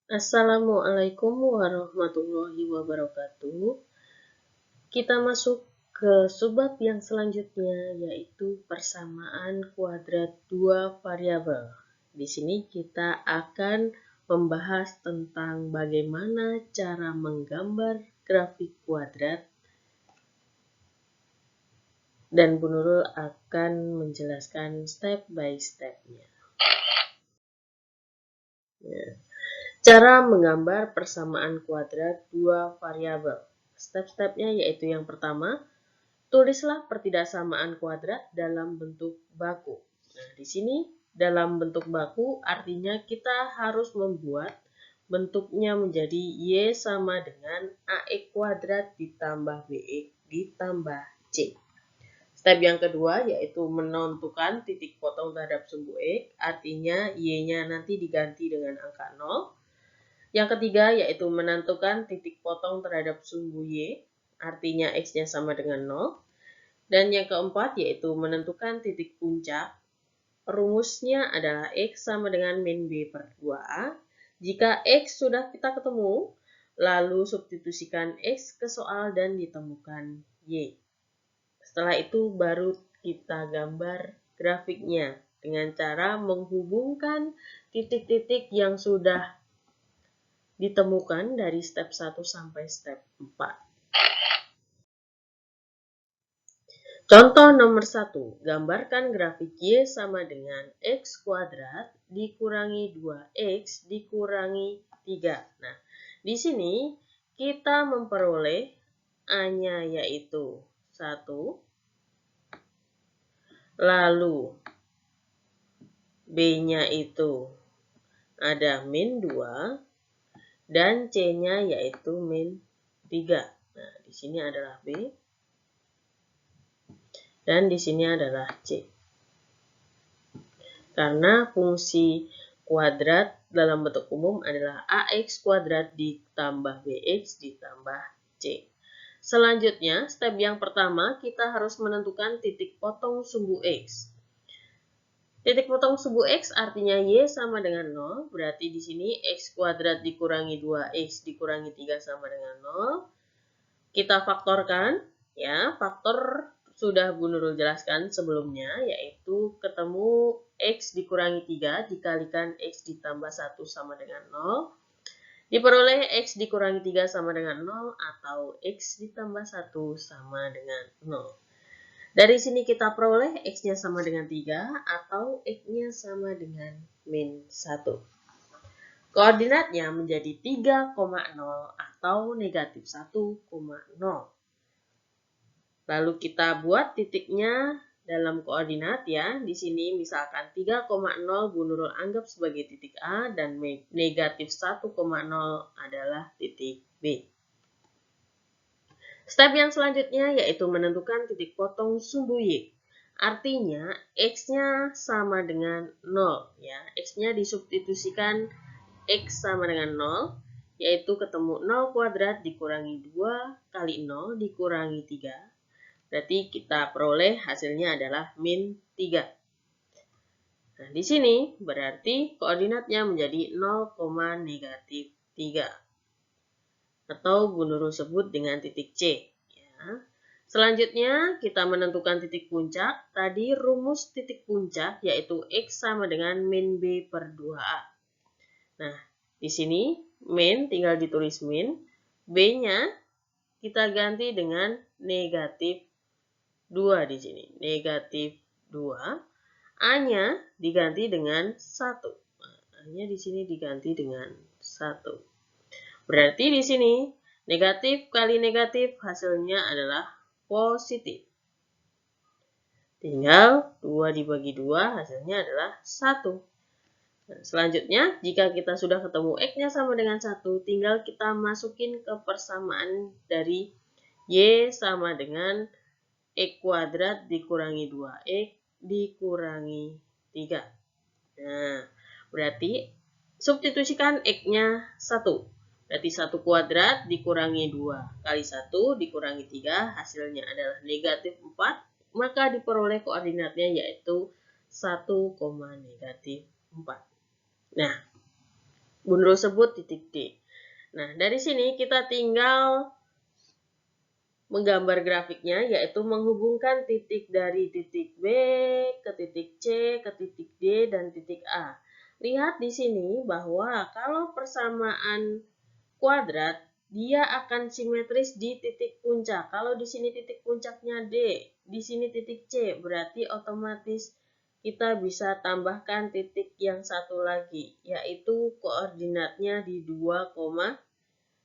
Assalamualaikum warahmatullahi wabarakatuh. Kita masuk ke subbab yang selanjutnya, yaitu persamaan kuadrat dua variabel. Di sini kita akan membahas tentang bagaimana cara menggambar grafik kuadrat, dan Bu Nurul akan menjelaskan step by step-nya. Cara menggambar persamaan kuadrat dua variabel. Step-stepnya yaitu yang pertama, tulislah pertidaksamaan kuadrat dalam bentuk baku. Nah, di sini dalam bentuk baku artinya kita harus membuat bentuknya menjadi Y sama dengan AX kuadrat ditambah BX ditambah C. Step yang kedua yaitu menentukan titik potong terhadap sumbu X, artinya Y-nya nanti diganti dengan angka 0. Yang ketiga yaitu menentukan titik potong terhadap sumbu Y, artinya X-nya sama dengan 0. Dan yang keempat yaitu menentukan titik puncak. Rumusnya adalah X sama dengan min B per 2A. Jika X sudah kita ketemu, lalu substitusikan X ke soal dan ditemukan Y. Setelah itu baru kita gambar grafiknya dengan cara menghubungkan titik-titik yang sudah ditemukan dari step 1 sampai step 4. Contoh nomor 1, gambarkan grafik Y sama dengan X kuadrat dikurangi 2X dikurangi 3. Nah, di sini kita memperoleh A-nya yaitu 1, lalu B-nya itu ada min 2, dan C-nya yaitu min 3. Nah, di sini adalah B, dan di sini adalah C. Karena fungsi kuadrat dalam bentuk umum adalah AX kuadrat ditambah BX ditambah C. Selanjutnya, step yang pertama kita harus menentukan titik potong sumbu X. Titik potong sumbu X artinya Y sama dengan 0, berarti di sini X kuadrat dikurangi 2X dikurangi 3 sama dengan 0. Kita faktorkan, ya, faktor sudah Bu Nurul jelaskan sebelumnya, yaitu ketemu X dikurangi 3 dikalikan X ditambah 1 sama dengan 0. Diperoleh X dikurangi 3 sama dengan 0 atau X ditambah 1 sama dengan 0. Dari sini kita peroleh X-nya sama dengan 3 atau X-nya sama dengan min 1. Koordinatnya menjadi 3,0 atau negatif 1,0. Lalu kita buat titiknya dalam koordinat, ya. Di sini misalkan 3,0 Bu Nurul anggap sebagai titik A dan negatif 1,0 adalah titik B. Step yang selanjutnya yaitu menentukan titik potong sumbu Y. Artinya X-nya sama dengan 0, ya. X-nya disubstitusikan X sama dengan 0, yaitu ketemu 0 kuadrat dikurangi 2 kali 0 dikurangi 3. Berarti kita peroleh hasilnya adalah min 3. Nah, di sini berarti koordinatnya menjadi 0, negatif 3. Atau Bu Nurul sebut dengan titik C. Ya. Selanjutnya kita menentukan titik puncak. Tadi rumus titik puncak yaitu X sama dengan min B per 2A. Nah, di sini min tinggal ditulis min. B-nya kita ganti dengan negatif 2 di sini. Negatif 2. A-nya diganti dengan 1. A-nya di sini diganti dengan 1. Berarti di sini negatif kali negatif hasilnya adalah positif. Tinggal 2 dibagi 2 hasilnya adalah 1. Nah, selanjutnya jika kita sudah ketemu X-nya sama dengan 1, tinggal kita masukin ke persamaan dari Y sama dengan X kuadrat dikurangi 2X dikurangi 3. Nah, berarti substitusikan X-nya 1. Berarti 1 kuadrat dikurangi 2 kali 1 dikurangi 3, hasilnya adalah negatif 4. Maka diperoleh koordinatnya yaitu 1, negatif 4. Nah, Bu Nurul sebut titik D. Nah, dari sini kita tinggal menggambar grafiknya, yaitu menghubungkan titik dari titik B ke titik C, ke titik D, dan titik A. Lihat di sini bahwa kalau persamaan kuadrat, dia akan simetris di titik puncak. Kalau di sini titik puncaknya D, di sini titik C, berarti otomatis kita bisa tambahkan titik yang satu lagi, yaitu koordinatnya di 2,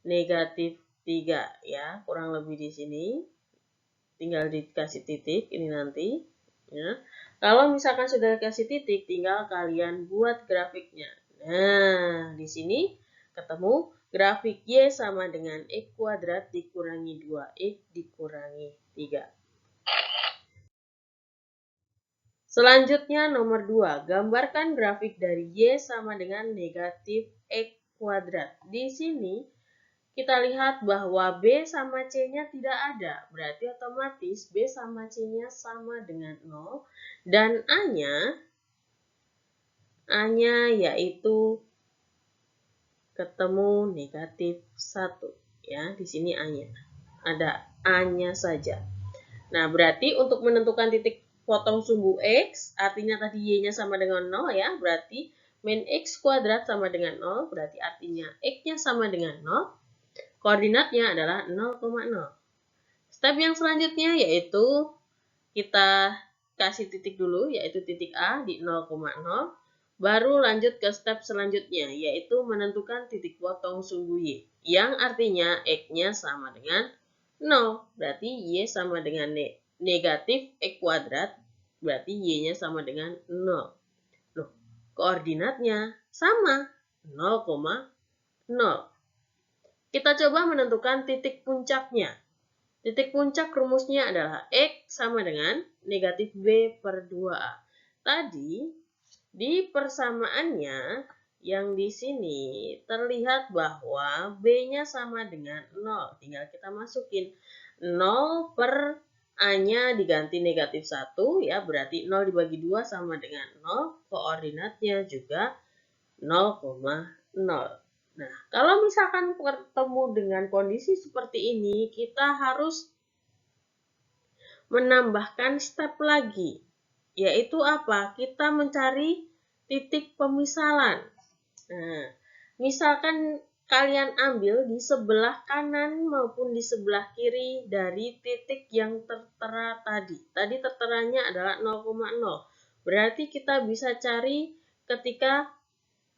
negatif 3 ya, kurang lebih di sini. Tinggal dikasih titik ini nanti ya. Kalau misalkan sudah dikasih titik, tinggal kalian buat grafiknya. Nah, di sini ketemu grafik Y sama dengan X kuadrat dikurangi 2X dikurangi 3. Selanjutnya nomor 2, gambarkan grafik dari Y sama dengan negatif X kuadrat. Di sini kita lihat bahwa B sama C-nya tidak ada. Berarti otomatis B sama C-nya sama dengan 0. Dan A-nya yaitu ketemu negatif 1. Ya, di sini A-nya. Ada A-nya saja. Nah, berarti untuk menentukan titik potong sumbu X, artinya tadi Y-nya sama dengan 0 ya. Berarti min X kuadrat sama dengan 0. Berarti artinya X-nya sama dengan 0. Koordinatnya adalah 0,0. Step yang selanjutnya yaitu kita kasih titik dulu, yaitu titik A di 0,0. Baru lanjut ke step selanjutnya, yaitu menentukan titik potong sumbu Y. Yang artinya X-nya sama dengan 0. Berarti Y sama dengan negatif X kuadrat. Berarti Y-nya sama dengan 0. Loh, koordinatnya sama 0,0. Kita coba menentukan titik puncaknya. Titik puncak rumusnya adalah X sama dengan negatif B per 2A. Tadi, di persamaannya, yang di sini terlihat bahwa B-nya sama dengan 0. Tinggal kita masukin 0 per A-nya diganti negatif 1, ya berarti 0 dibagi 2 sama dengan 0. Koordinatnya juga 0,0. Nah, kalau misalkan bertemu dengan kondisi seperti ini, kita harus menambahkan step lagi, yaitu apa? Kita mencari titik pemisalan. Nah, misalkan kalian ambil di sebelah kanan maupun di sebelah kiri dari titik yang tertera tadi. Tadi terteranya adalah 0,0. Berarti kita bisa cari ketika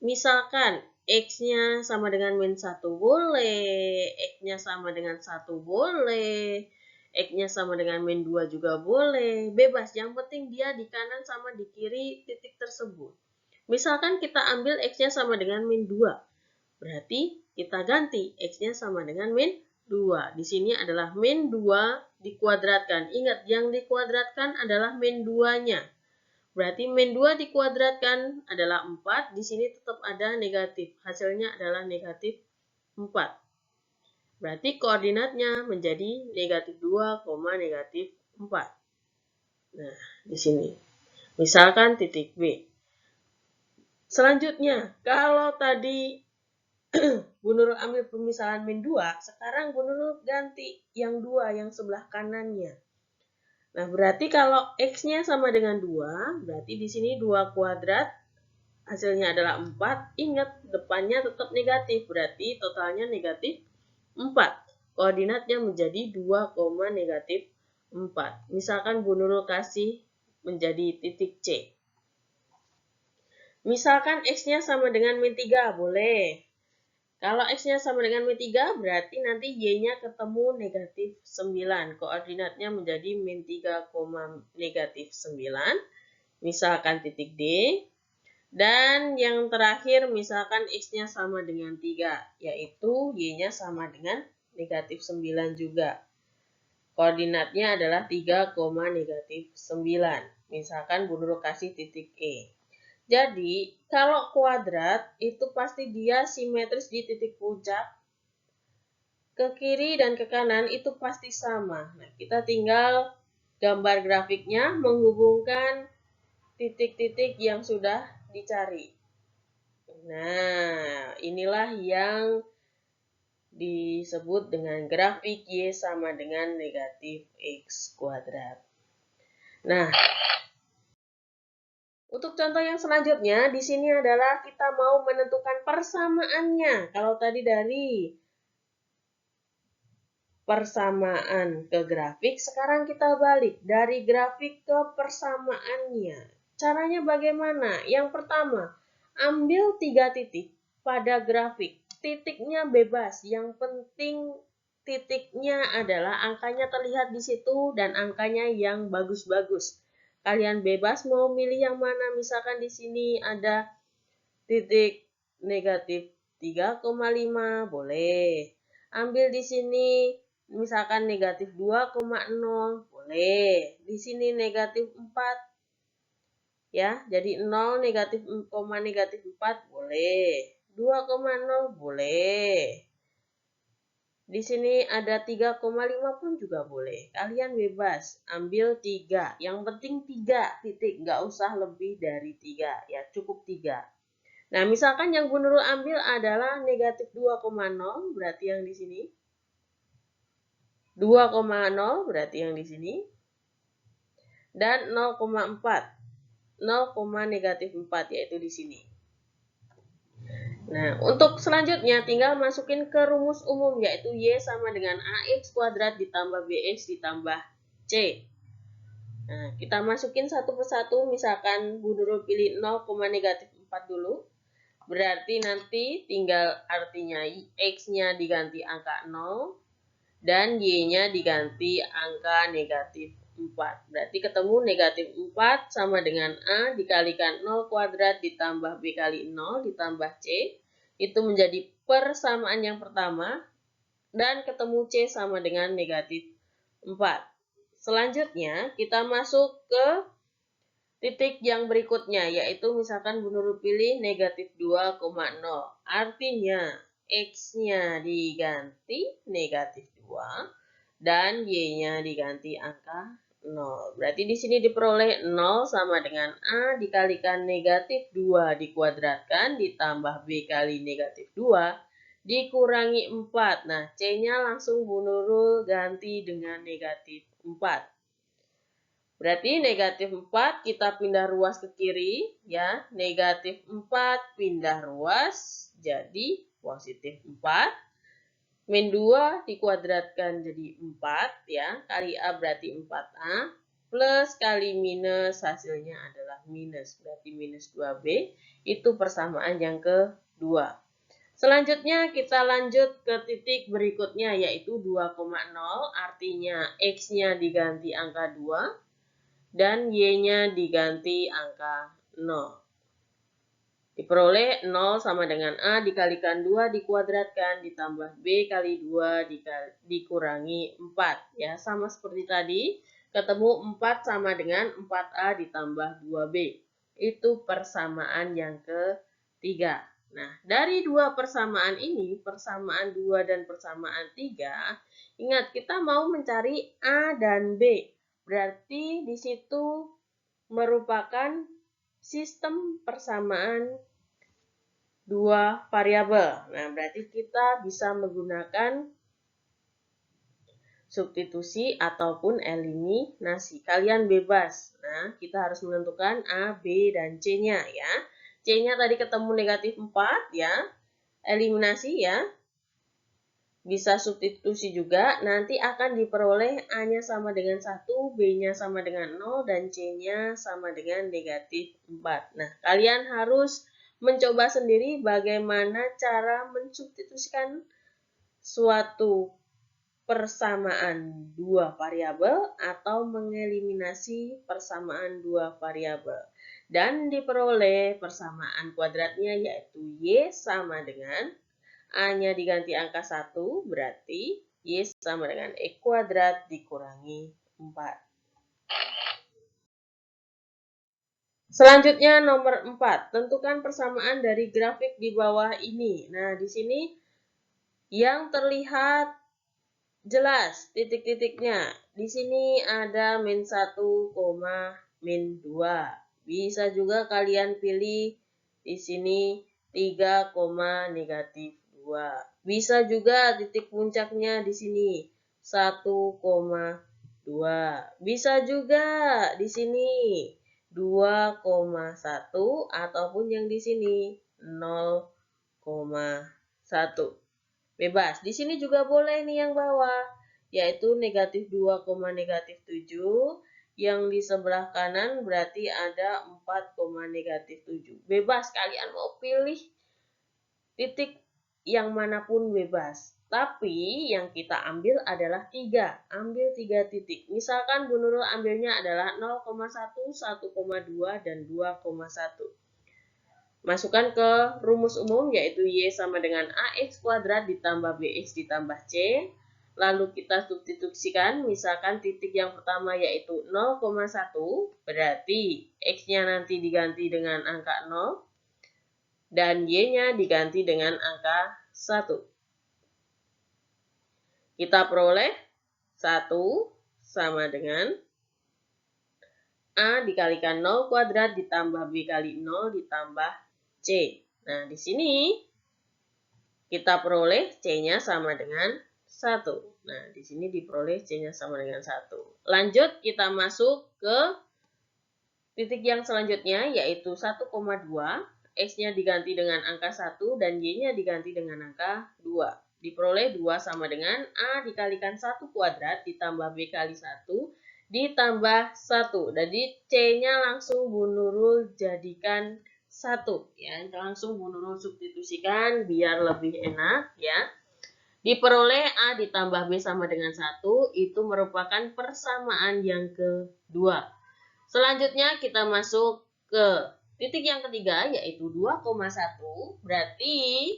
misalkan X-nya sama dengan min 1 boleh, X-nya sama dengan 1 boleh, X-nya sama dengan min 2 juga boleh, bebas. Yang penting dia di kanan sama di kiri titik tersebut. Misalkan kita ambil X-nya sama dengan min 2, berarti kita ganti X-nya sama dengan min 2. Di sini adalah min 2 dikuadratkan. Ingat, yang dikuadratkan adalah min 2-nya. Berarti min 2 dikuadratkan adalah 4. Di sini tetap ada negatif. Hasilnya adalah negatif 4. Berarti koordinatnya menjadi negatif 2, negatif 4. Nah, di sini. Misalkan titik B. Selanjutnya, kalau tadi Bu Nurul ambil pemisalan min 2, sekarang Bu Nurul ganti yang 2, yang sebelah kanannya. Nah, berarti kalau X-nya sama dengan 2, berarti di sini 2 kuadrat, hasilnya adalah 4. Ingat, depannya tetap negatif, berarti totalnya negatif 4. Koordinatnya menjadi 2, negatif 4. Misalkan Bu Nurul kasih menjadi titik C. Misalkan X-nya sama dengan min 3, boleh. Kalau X-nya sama dengan min 3, berarti nanti Y-nya ketemu negatif 9. Koordinatnya menjadi min 3, negatif 9. Misalkan titik D. Dan yang terakhir, misalkan X-nya sama dengan 3, yaitu Y-nya sama dengan negatif 9 juga. Koordinatnya adalah 3, negatif 9. Misalkan Bu Nurul kasih titik E. Jadi, kalau kuadrat itu pasti dia simetris di titik puncak. Ke kiri dan ke kanan itu pasti sama. Nah, kita tinggal gambar grafiknya menghubungkan titik-titik yang sudah dicari. Nah, inilah yang disebut dengan grafik Y sama dengan negatif X kuadrat. Nah, untuk contoh yang selanjutnya, di sini adalah kita mau menentukan persamaannya. Kalau tadi dari persamaan ke grafik, sekarang kita balik dari grafik ke persamaannya. Caranya bagaimana? Yang pertama, ambil 3 titik pada grafik. Titiknya bebas, yang penting titiknya adalah angkanya terlihat di situ dan angkanya yang bagus-bagus. Kalian bebas mau milih yang mana, misalkan di sini ada titik negatif 3,5, boleh. Ambil di sini misalkan negatif 2,0, boleh. Di sini negatif 4, ya, jadi 0, negatif, negatif 4, boleh. 2,0, boleh. Di sini ada 3,5 pun juga boleh. Kalian bebas, ambil 3. Yang penting 3 titik, nggak usah lebih dari 3, ya, cukup 3. Nah, misalkan yang Bu Nurul ambil adalah negatif 2,0, berarti yang di sini. 2,0 berarti yang di sini. Dan 0,4. 0, negatif 4 yaitu di sini. Nah, untuk selanjutnya tinggal masukin ke rumus umum yaitu Y sama dengan AX kuadrat ditambah BX ditambah C. Nah, kita masukin satu persatu, misalkan Bu Nurul pilih 0, negatif 4 dulu. Berarti nanti tinggal artinya X-nya diganti angka 0 dan Y-nya diganti angka negatif 4. Berarti ketemu negatif 4 sama dengan A dikalikan 0 kuadrat ditambah B kali 0 ditambah C. Itu menjadi persamaan yang pertama. Dan ketemu C sama dengan negatif 4. Selanjutnya kita masuk ke titik yang berikutnya, yaitu misalkan Bu Nurul pilih negatif 2,0. Artinya X-nya diganti negatif 2 dan Y-nya diganti angka 0. Berarti di sini diperoleh 0 sama dengan A dikalikan negatif 2 dikuadratkan ditambah B kali negatif 2 dikurangi 4. Nah, C-nya langsung Bu Nurul ganti dengan negatif 4. Berarti negatif 4 kita pindah ruas ke kiri, ya. Negatif 4 pindah ruas jadi positif 4. Min 2 dikuadratkan jadi 4, ya. Kali A berarti 4A. Plus kali minus hasilnya adalah minus. Berarti minus 2B. Itu persamaan yang kedua. Selanjutnya kita lanjut ke titik berikutnya yaitu 2,0. Artinya X-nya diganti angka 2. Dan Y-nya diganti angka 0. Diperoleh 0 sama dengan A dikalikan 2 dikuadratkan ditambah B kali 2 dikurangi 4. Ya, sama seperti tadi, ketemu 4 sama dengan 4A ditambah 2B. Itu persamaan yang ketiga. Nah, dari dua persamaan ini, persamaan 2 dan persamaan 3, ingat kita mau mencari A dan B. Berarti di situ merupakan sistem persamaan dua variabel. Nah, berarti kita bisa menggunakan substitusi ataupun eliminasi. Kalian bebas. Nah, kita harus menentukan A, B, dan C-nya ya. C-nya tadi ketemu negatif 4 ya. Eliminasi ya. Bisa substitusi juga, nanti akan diperoleh A-nya sama dengan 1, B-nya sama dengan 0, dan C-nya sama dengan negatif 4. Nah, kalian harus mencoba sendiri bagaimana cara mensubstitusikan suatu persamaan dua variabel atau mengeliminasi persamaan dua variabel. Dan diperoleh persamaan kuadratnya yaitu Y sama dengan A-nya diganti angka 1, berarti Y sama dengan X kuadrat dikurangi 4. Selanjutnya nomor 4, tentukan persamaan dari grafik di bawah ini. Nah, di sini yang terlihat jelas titik-titiknya. Di sini ada min 1, min 2. Bisa juga kalian pilih di sini 3,-2. Bisa juga titik puncaknya di sini 1,2. Bisa juga di sini 2,1 ataupun yang di sini 0,1. Bebas. Di sini juga boleh nih yang bawah, yaitu -2,-7. Yang di sebelah kanan berarti ada 4,-7. Bebas, kalian mau pilih titik yang manapun bebas. Tapi yang kita ambil adalah 3. Ambil 3 titik. Misalkan Bu Nurul ambilnya adalah 0,1, 1,2, dan 2,1. Masukkan ke rumus umum yaitu Y sama dengan AX kuadrat ditambah BX ditambah C. Lalu kita substitusikan, misalkan titik yang pertama yaitu 0,1, berarti X-nya nanti diganti dengan angka 0, dan Y-nya diganti dengan angka 1. Kita peroleh 1 sama dengan A dikalikan 0 kuadrat ditambah B kali 0 ditambah C. Nah, di sini kita peroleh C-nya sama dengan 1. Nah, di sini diperoleh C-nya sama dengan 1. Lanjut, kita masuk ke titik yang selanjutnya, yaitu 1,2. X-nya diganti dengan angka 1 dan Y-nya diganti dengan angka 2. Diperoleh 2 sama dengan A dikalikan 1 kuadrat ditambah B kali 1 ditambah 1. Jadi C-nya langsung Bu Nurul jadikan 1. Ya, langsung Bu Nurul substitusikan biar lebih enak ya. Diperoleh A ditambah B sama dengan 1, itu merupakan persamaan yang kedua. Selanjutnya kita masuk ke titik yang ketiga, yaitu 2,1. Berarti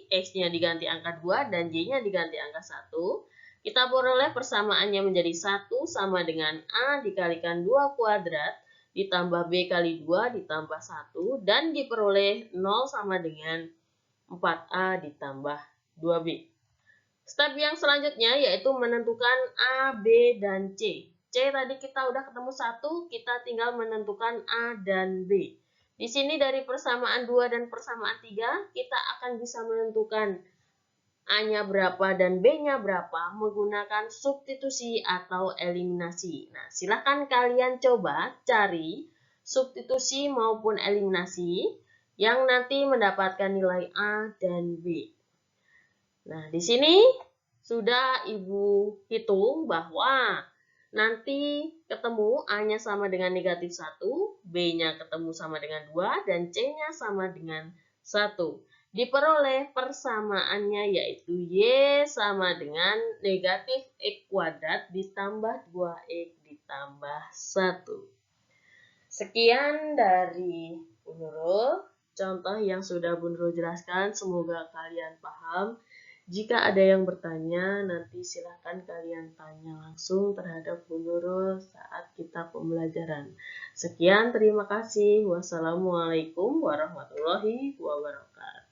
X-nya diganti angka 2 dan Y-nya diganti angka 1. Kita peroleh persamaannya menjadi 1 sama dengan A dikalikan 2 kuadrat ditambah B kali 2 ditambah 1. Dan diperoleh 0 sama dengan 4A ditambah 2B. Step yang selanjutnya yaitu menentukan A, B, dan C. C tadi kita udah ketemu 1, kita tinggal menentukan A dan B. Di sini dari persamaan 2 dan persamaan 3, kita akan bisa menentukan A-nya berapa dan B-nya berapa menggunakan substitusi atau eliminasi. Nah, silahkan kalian coba cari substitusi maupun eliminasi yang nanti mendapatkan nilai A dan B. Nah, di sini sudah Ibu hitung bahwa nanti ketemu A-nya sama dengan negatif 1, B-nya ketemu sama dengan 2, dan C-nya sama dengan 1. Diperoleh persamaannya yaitu Y sama dengan negatif X kuadrat ditambah 2X ditambah 1. Sekian dari Bu Nurul. Contoh yang sudah Bu Nurul jelaskan, semoga kalian paham. Jika ada yang bertanya, nanti silahkan kalian tanya langsung terhadap Bu Nurul saat kita pembelajaran. Sekian, terima kasih. Wassalamualaikum warahmatullahi wabarakatuh.